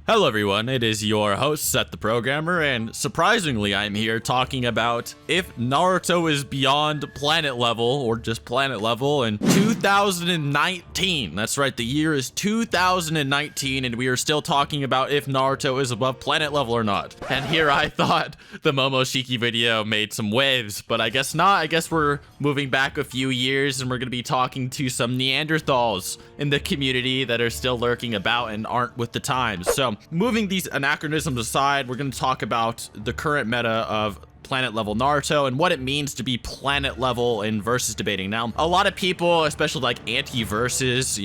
Hello everyone, it is your host, Seth the Programmer, and surprisingly I'm here talking about if Naruto is beyond planet level, or just planet level, in 2019. That's right, the year is 2019, and we are still talking about if Naruto is above planet level or not. And here I thought the Momoshiki video made some waves, but I guess not. I guess we're moving back a few years, and we're going to be talking to some Neanderthals in the community that are still lurking about and aren't with the times. So moving these anachronisms aside, we're going to talk about the current meta of planet level Naruto and what it means to be planet level in versus debating. Now, a lot of people, especially like anti-versus,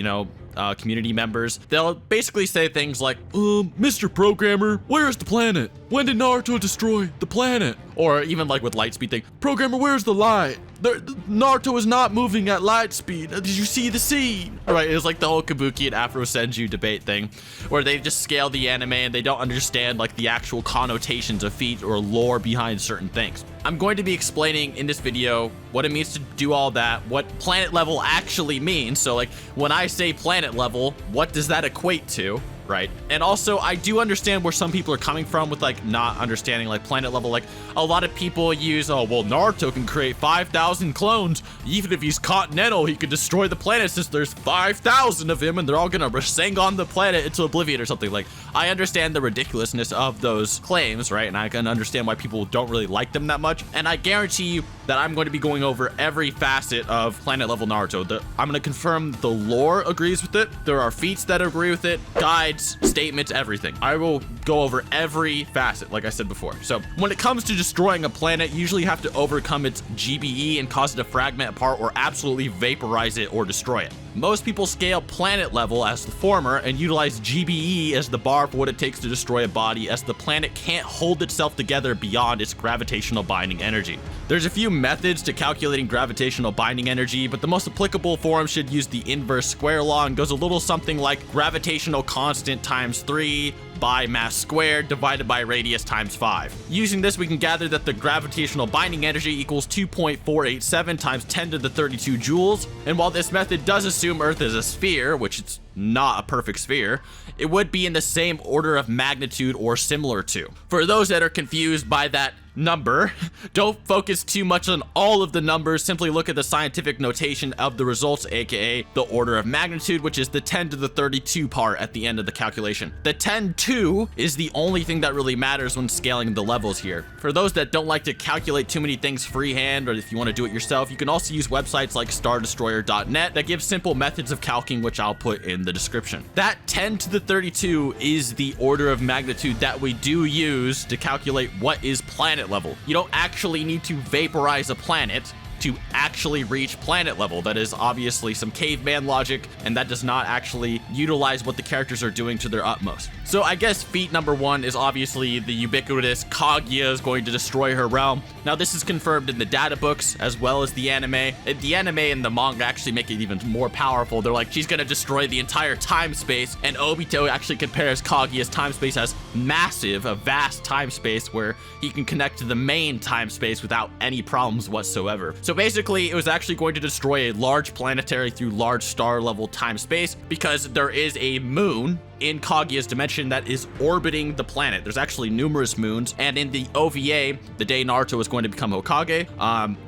community members, they'll basically say things like, Mr. Programmer, where's the planet? When did Naruto destroy the planet? Or even like with Lightspeed thing, Programmer, where's the light? Naruto is not moving at light speed. Did you see the scene? Right, it's like the whole Kabuki and Afro Senju debate thing, where they just scale the anime and they don't understand like the actual connotations of feat or lore behind certain things. I'm going to be explaining in this video what it means to do all that, what planet level actually means. So like when I say planet level, what does that equate to? Right. And also I do understand where some people are coming from with like not understanding like planet level. Like a lot of people use, oh, well, Naruto can create 5,000 clones. Even if he's continental, he could destroy the planet since there's 5,000 of him and they're all gonna Rasengan the planet into oblivion or something. Like I understand the ridiculousness of those claims, right? And I can understand why people don't really like them that much. And I guarantee you that I'm going to be going over every facet of planet level Naruto. I'm going to confirm the lore agrees with it. There are feats that agree with it, guides, statements, everything. I will go over every facet, like I said before. So when it comes to destroying a planet, you usually have to overcome its GBE and cause it to fragment apart or absolutely vaporize it or destroy it. Most people scale planet level as the former and utilize GBE as the bar for what it takes to destroy a body, as the planet can't hold itself together beyond its gravitational binding energy. There's a few methods to calculating gravitational binding energy, but the most applicable form should use the inverse square law and goes a little something like gravitational constant times 3 by mass squared divided by radius times 5. Using this, we can gather that the gravitational binding energy equals 2.487 times 10 to the 32 joules. And while this method does assume Earth is a sphere, which it's not a perfect sphere, it would be in the same order of magnitude or similar to. For those that are confused by that number, don't focus too much on all of the numbers, simply look at the scientific notation of the results, aka the order of magnitude, which is the 10 to the 32 part at the end of the calculation. The 10-2 is the only thing that really matters when scaling the levels here. For those that don't like to calculate too many things freehand, or if you want to do it yourself, you can also use websites like stardestroyer.net that give simple methods of calcing, which I'll put in the description. That 10 to the 32 is the order of magnitude that we do use to calculate what is planet level. You don't actually need to vaporize a planet to actually reach planet level. That is obviously some caveman logic, and that does not actually utilize what the characters are doing to their utmost. So I guess feat number 1 is obviously the ubiquitous Kaguya is going to destroy her realm. Now this is confirmed in the data books as well as the anime. The anime and the manga actually make it even more powerful. They're like, she's gonna destroy the entire time space, and Obito actually compares Kaguya's time space as massive, a vast time space where he can connect to the main time space without any problems whatsoever. So basically, it was actually going to destroy a large planetary through large star level time space because there is a moon in Kaguya's dimension that is orbiting the planet. There's actually numerous moons, and in the OVA, the day Naruto was going to become Hokage,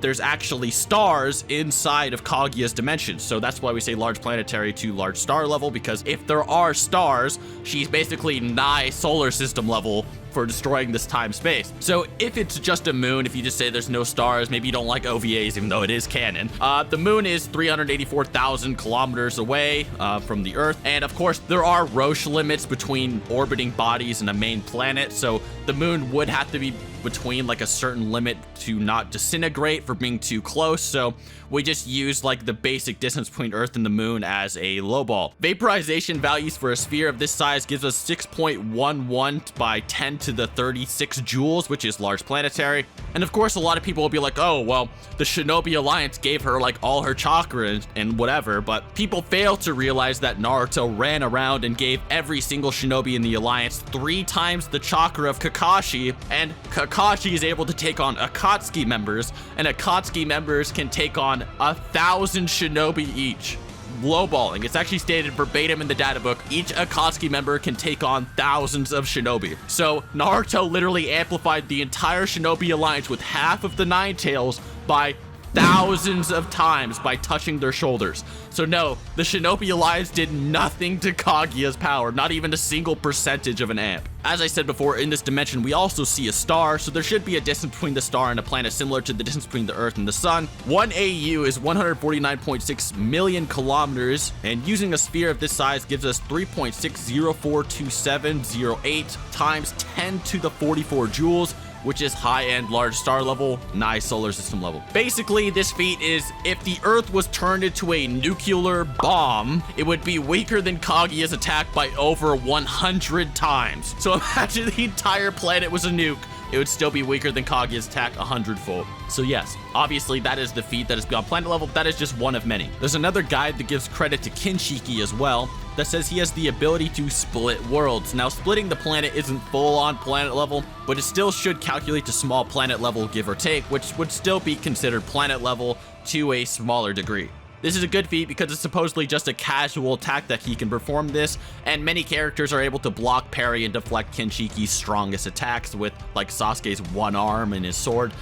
there's actually stars inside of Kaguya's dimension. So that's why we say large planetary to large star level, because if there are stars, she's basically nigh solar system level for destroying this time space. So if it's just a moon, if you just say there's no stars, maybe you don't like OVAs, even though it is canon. The moon is 384,000 kilometers away from the Earth. And of course, there are Roche limits between orbiting bodies and a main planet. So the moon would have to be between like a certain limit to not disintegrate for being too close. So we just use like the basic distance between Earth and the moon as a lowball. Vaporization values for a sphere of this size gives us 6.11 by 10 to the 36 joules, which is large planetary. And of course, a lot of people will be like, oh, well, the Shinobi Alliance gave her like all her chakra and whatever, but people fail to realize that Naruto ran around and gave every single Shinobi in the Alliance 3 times the chakra of Kakashi, and Kakashi is able to take on Akatsuki members, and Akatsuki members can take on 1,000 Shinobi each. lowballing. It's actually stated verbatim in the data book, each Akatsuki member can take on thousands of shinobi. So Naruto literally amplified the entire shinobi alliance with half of the Nine Tails by thousands of times by touching their shoulders. So no, the Shinobi Alliance did nothing to Kaguya's power, not even a single percentage of an amp. As I said before, in this dimension, we also see a star, so there should be a distance between the star and a planet similar to the distance between the Earth and the Sun. 1 AU is 149.6 million kilometers, and using a sphere of this size gives us 3.6042708 times 10 to the 44 joules, which is high-end large star level, nice solar system level. Basically, this feat is if the Earth was turned into a nuclear bomb, it would be weaker than Kaguya's attack by over 100 times. So imagine the entire planet was a nuke, it would still be weaker than Kaguya's attack 100-fold. So yes, obviously that is the feat that is beyond planet level, but that is just one of many. There's another guide that gives credit to Kinshiki as well, that says he has the ability to split worlds. Now, splitting the planet isn't full on planet level, but it still should calculate to small planet level, give or take, which would still be considered planet level to a smaller degree. This is a good feat because it's supposedly just a casual attack that he can perform this, and many characters are able to block, parry, and deflect Kinshiki's strongest attacks with, like, Sasuke's one arm and his sword.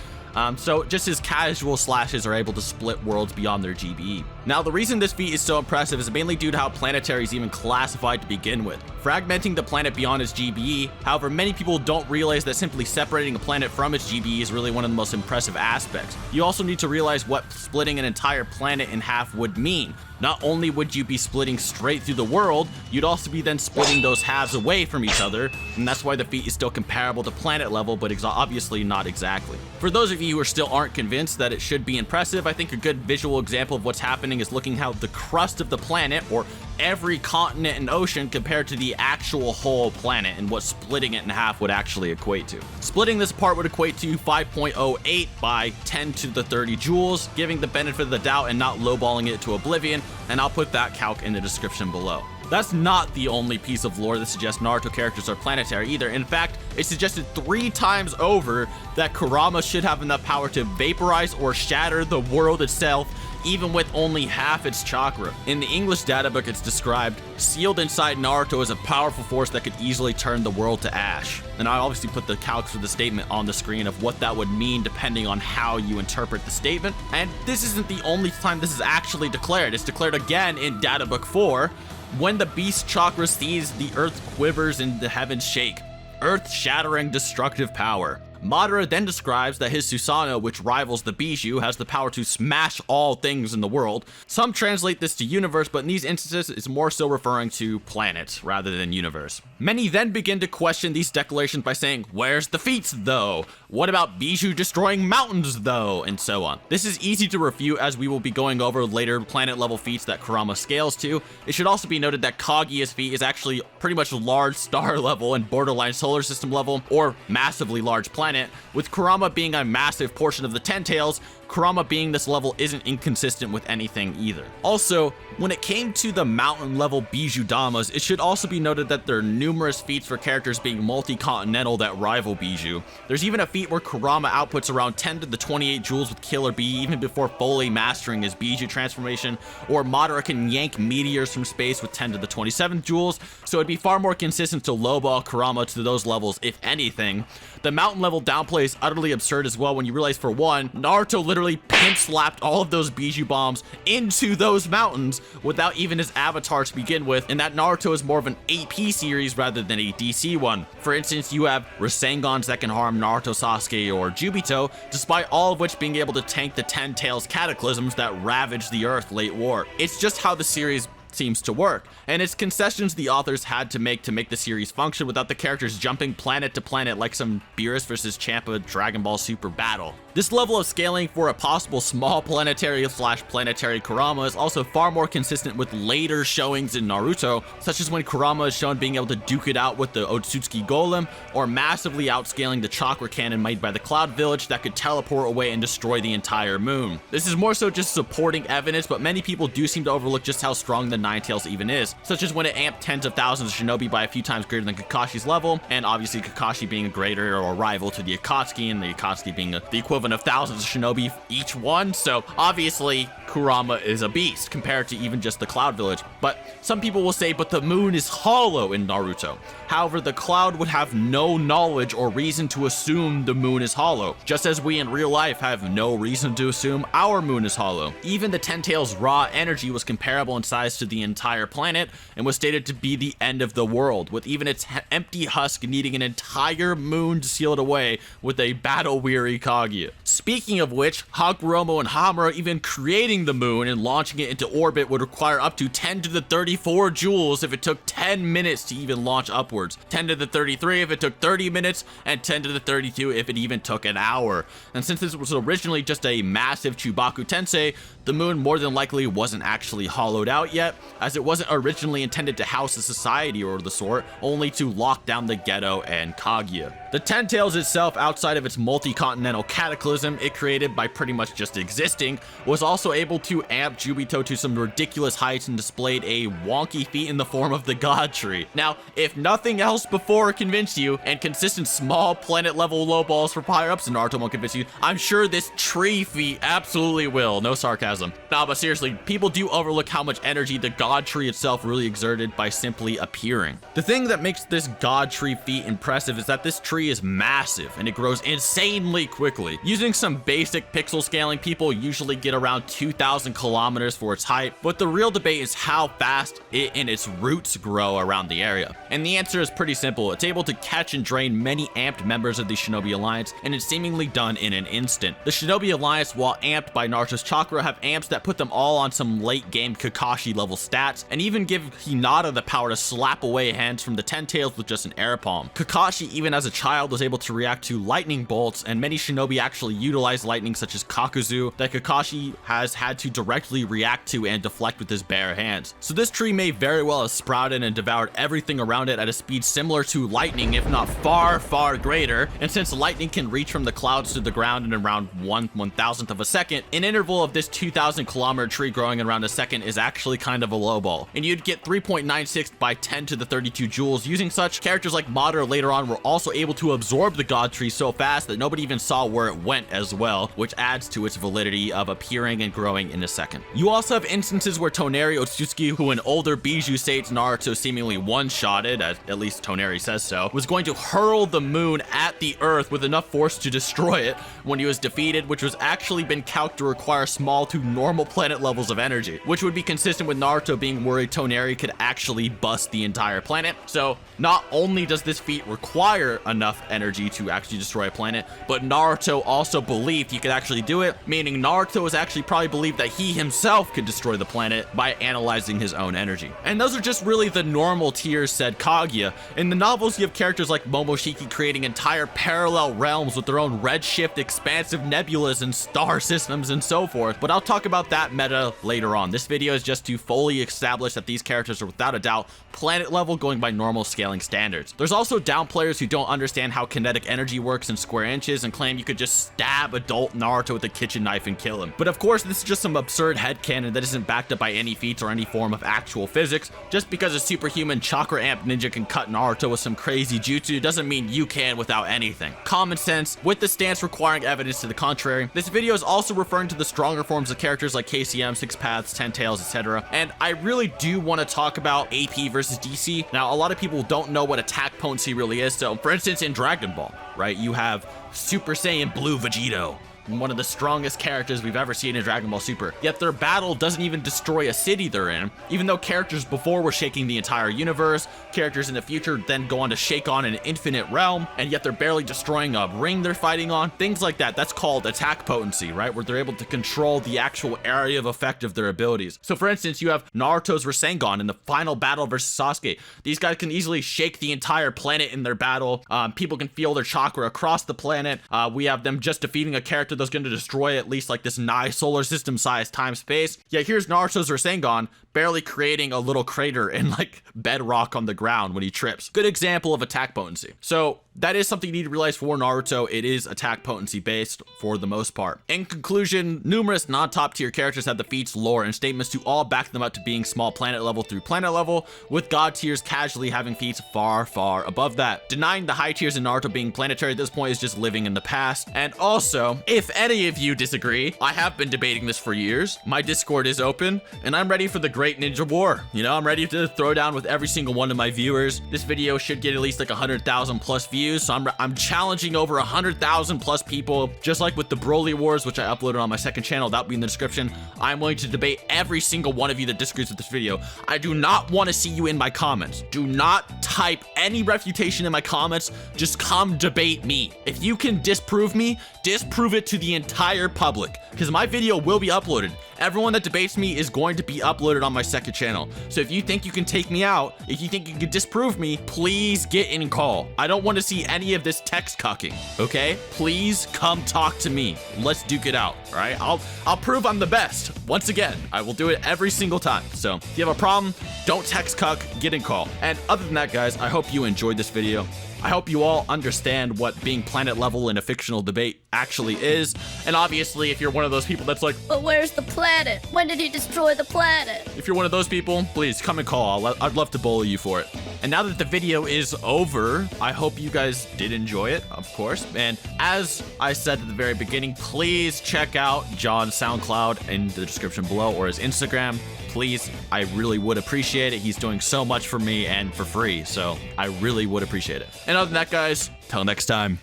So just his casual slashes are able to split worlds beyond their GBE. Now, the reason this feat is so impressive is mainly due to how planetary is even classified to begin with. Fragmenting the planet beyond its GBE, however, many people don't realize that simply separating a planet from its GBE is really one of the most impressive aspects. You also need to realize what splitting an entire planet in half would mean. Not only would you be splitting straight through the world, you'd also be then splitting those halves away from each other, and that's why the feat is still comparable to planet level, but obviously not exactly. For those of you who still aren't convinced that it should be impressive, I think a good visual example of what's happening is looking how the crust of the planet, or every continent and ocean, compared to the actual whole planet and what splitting it in half would actually equate to. Splitting this apart would equate to 5.08 by 10 to the 30 joules, giving the benefit of the doubt and not lowballing it to oblivion, and I'll put that calc in the description below. That's not the only piece of lore that suggests Naruto characters are planetary either. In fact, it's suggested 3 times over that Kurama should have enough power to vaporize or shatter the world itself, even with only half its chakra. In the English data book, it's described, sealed inside Naruto is a powerful force that could easily turn the world to ash. And I obviously put the calcs for the statement on the screen of what that would mean depending on how you interpret the statement. And this isn't the only time this is actually declared. It's declared again in data book 4, when the beast chakra sees the earth quivers and the heavens shake. Earth-shattering destructive power. Madara then describes that his Susanoo, which rivals the Bijou, has the power to smash all things in the world. Some translate this to universe, but in these instances, it's more so referring to planet rather than universe. Many then begin to question these declarations by saying, where's the feats though? What about Bijou destroying mountains though? And so on. This is easy to refute as we will be going over later planet level feats that Kurama scales to. It should also be noted that Kaguya's feat is actually pretty much large star level and borderline solar system level, or massively large planet. With Kurama being a massive portion of the Ten Tails, Kurama being this level isn't inconsistent with anything either. Also, when it came to the mountain level Bijou Damas, it should also be noted that there are numerous feats for characters being multi-continental that rival Bijou. There's even a feat where Kurama outputs around 10 to the 28 joules with Killer Bee even before fully mastering his Bijou transformation, or Madara can yank meteors from space with 10 to the 27 joules, so it'd be far more consistent to lowball Kurama to those levels, if anything. The mountain level downplay is utterly absurd as well when you realize, for one, Naruto literally pimp slapped all of those Bijou bombs into those mountains without even his avatar to begin with, and that Naruto is more of an AP series rather than a DC one. For instance, you have Rasengans that can harm Naruto, Sasuke, or Jubito, despite all of which being able to tank the Ten Tails cataclysms that ravaged the Earth late war. It's just how the series seems to work, and it's concessions the authors had to make the series function without the characters jumping planet to planet like some Beerus vs. Champa Dragon Ball Super battle. This level of scaling for a possible small planetary/planetary Kurama is also far more consistent with later showings in Naruto, such as when Kurama is shown being able to duke it out with the Otsutsuki Golem, or massively outscaling the chakra cannon made by the Cloud Village that could teleport away and destroy the entire moon. This is more so just supporting evidence, but many people do seem to overlook just how strong the Ninetales even is, such as when it amped tens of thousands of shinobi by a few times greater than Kakashi's level, and obviously Kakashi being a greater or rival to the Akatsuki, and the Akatsuki being the equivalent of thousands of shinobi each one. So obviously Kurama is a beast compared to even just the Cloud Village. But some people will say, but the moon is hollow in Naruto. However, the Cloud would have no knowledge or reason to assume the moon is hollow, just as we in real life have no reason to assume our moon is hollow. Even the Ten Tails' raw energy was comparable in size to the entire planet and was stated to be the end of the world, with even its empty husk needing an entire moon to seal it away with a battle-weary Kaguya. Speaking of which, Hagoromo and Hamura even creating the moon and launching it into orbit would require up to 10 to the 34 joules if it took 10 minutes to even launch upwards, 10 to the 33 if it took 30 minutes, and 10 to the 32 if it even took an hour. And since this was originally just a massive Chubaku Tensei, the moon more than likely wasn't actually hollowed out yet, as it wasn't originally intended to house a society or the sort, only to lock down the ghetto and Kaguya. The Ten Tails itself, outside of its multi-continental cataclysm it created by pretty much just existing, was also able to amp Jubito to some ridiculous heights and displayed a wonky feat in the form of the God Tree. Now, if nothing else before convinced you, and consistent small planet level low balls for power-ups in Naruto won't convince you, I'm sure this tree feat absolutely will. No sarcasm. Nah, but seriously, people do overlook how much energy the God Tree itself really exerted by simply appearing. The thing that makes this God Tree feat impressive is that this tree is massive and it grows insanely quickly. Using some basic pixel scaling, people usually get around 2,000 kilometers for its height, but the real debate is how fast it and its roots grow around the area. And the answer is pretty simple. It's able to catch and drain many amped members of the Shinobi Alliance, and it's seemingly done in an instant. The Shinobi Alliance, while amped by Naruto's chakra, have amps that put them all on some late game Kakashi level stats, and even give Hinata the power to slap away hands from the Ten Tails with just an air palm. Kakashi, even as a child, was able to react to lightning bolts, and many shinobi actually utilize lightning, such as Kakuzu, that Kakashi has had to directly react to and deflect with his bare hands. So this tree may very well have sprouted and devoured everything around it at a speed similar to lightning, if not far, far greater. And since lightning can reach from the clouds to the ground in around 1/1000th of a second, an interval of this 2,000 kilometer tree growing in around a second is actually kind of a low ball. And you'd get 3.96 by 10 to the 32 joules. Using such, characters like Madara later on were also able to absorb the God Tree so fast that nobody even saw where it went as well, which adds to its validity of appearing and growing in a second. You also have instances where Toneri Otsutsuki, who in older Bijou states Naruto seemingly one-shotted, at least Toneri says so, was going to hurl the moon at the earth with enough force to destroy it when he was defeated, which was actually been calculated to require small to normal planet levels of energy, which would be consistent with Naruto being worried Toneri could actually bust the entire planet. So not only does this feat require enough energy to actually destroy a planet, but Naruto also believed he could actually do it, meaning Naruto was actually probably believed that he himself could destroy the planet by analyzing his own energy. And those are just really the normal tiers, said Kaguya. In the novels, you have characters like Momoshiki creating entire parallel realms with their own redshift, expansive nebulas and star systems and so forth, but I'll talk about that meta later on. This video is just to fully establish that these characters are without a doubt planet level, going by normal scaling standards. There's also down players who don't understand how kinetic energy works in square inches and claim you could just stab adult Naruto with a kitchen knife and kill him. But of course, this is just some absurd headcanon that isn't backed up by any feats or any form of actual physics. Just because a superhuman chakra amp ninja can cut Naruto with some crazy jutsu doesn't mean you can without anything. Common sense, with the stance requiring evidence to the contrary. This video is also referring to the stronger forms of characters like KCM, Six Paths, Ten Tails, etc. And I really do want to talk about AP versus DC. Now, a lot of people don't know what attack potency really is. So, for instance, in Dragon Ball, right, you have Super Saiyan Blue Vegito, one of the strongest characters we've ever seen in Dragon Ball Super. Yet their battle doesn't even destroy a city they're in, even though characters before were shaking the entire universe, characters in the future then go on to shake on an infinite realm, and yet they're barely destroying a ring they're fighting on. Things like that, that's called attack potency, right? Where they're able to control the actual area of effect of their abilities. So for instance, you have Naruto's Rasengan in the final battle versus Sasuke. These guys can easily shake the entire planet in their battle. People can feel their chakra across the planet. We have them just defeating a character that's going to destroy at least like this nigh solar system size time space. Yeah, here's Naruto's Rasengan, barely creating a little crater in like bedrock on the ground when he trips. Good example of attack potency. So that is something you need to realize for Naruto. It is attack potency based for the most part. In conclusion, numerous non-top tier characters have the feats, lore, and statements to all back them up to being small planet level through planet level, with god tiers casually having feats far, far above that. Denying the high tiers in Naruto being planetary at this point is just living in the past. And also, if any of you disagree, I have been debating this for years. My Discord is open, and I'm ready for the Great Ninja War. You know, I'm ready to throw down with every single one of my viewers. This video should get at least like 100,000 plus views. So I'm challenging over 100,000 plus people, just like with the Broly Wars, which I uploaded on my second channel. That'll be in the description. I'm willing to debate every single one of you that disagrees with this video. I do not want to see you in my comments. Do not type any refutation in my comments. Just come debate me. If you can disprove me, disprove it to the entire public, because my video will be uploaded. Everyone that debates me is going to be uploaded on my second channel. So if you think you can take me out, if you think you can disprove me, please get in call. I don't want to see any of this text cucking, okay? Please come talk to me. Let's duke it out, all right? I'll prove I'm the best. Once again, I will do it every single time. So if you have a problem, don't text cuck, get in call. And other than that, guys, I hope you enjoyed this video. I hope you all understand what being planet level in a fictional debate actually is. And obviously, if you're one of those people that's like, but where's the planet? When did he destroy the planet? If you're one of those people, please come and call. I'd love to bully you for it. And now that the video is over, I hope you guys did enjoy it, of course. And as I said at the very beginning, please check out John's SoundCloud in the description below, or his Instagram. Please, I really would appreciate it. He's doing so much for me and for free, so I really would appreciate it. And other than that, guys, till next time.